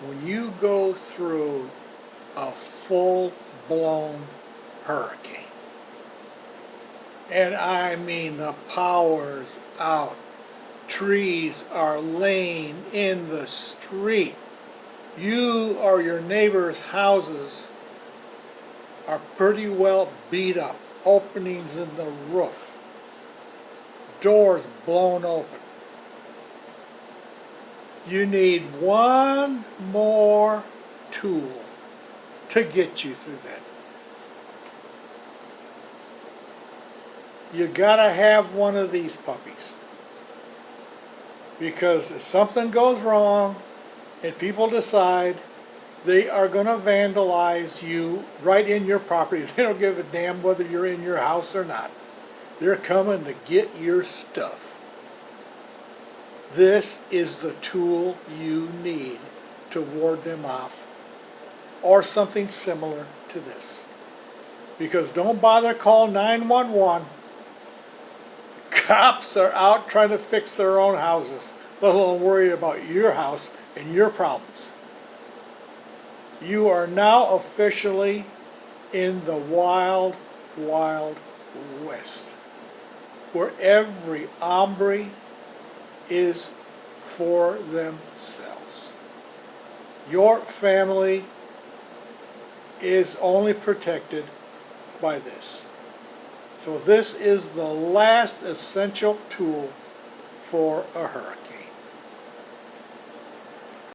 when you go through a full-blown hurricane. And I mean the power's out. Trees are laying in the street. You or your neighbor's houses are pretty well beat up. Openings in the roof. Doors blown open. You need one more tool to get you through that. You gotta have one of these puppies. Because if something goes wrong and people decide they are gonna vandalize you right in your property, they don't give a damn whether you're in your house or not. They're coming to get your stuff. This is the tool you need to ward them off, or something similar to this. Because don't bother call 911. Cops are out trying to fix their own houses, let alone worry about your house and your problems. You are now officially in the wild, wild west, where every hombre is for themselves. Your family is only protected by this. So this is the last essential tool for a hurricane.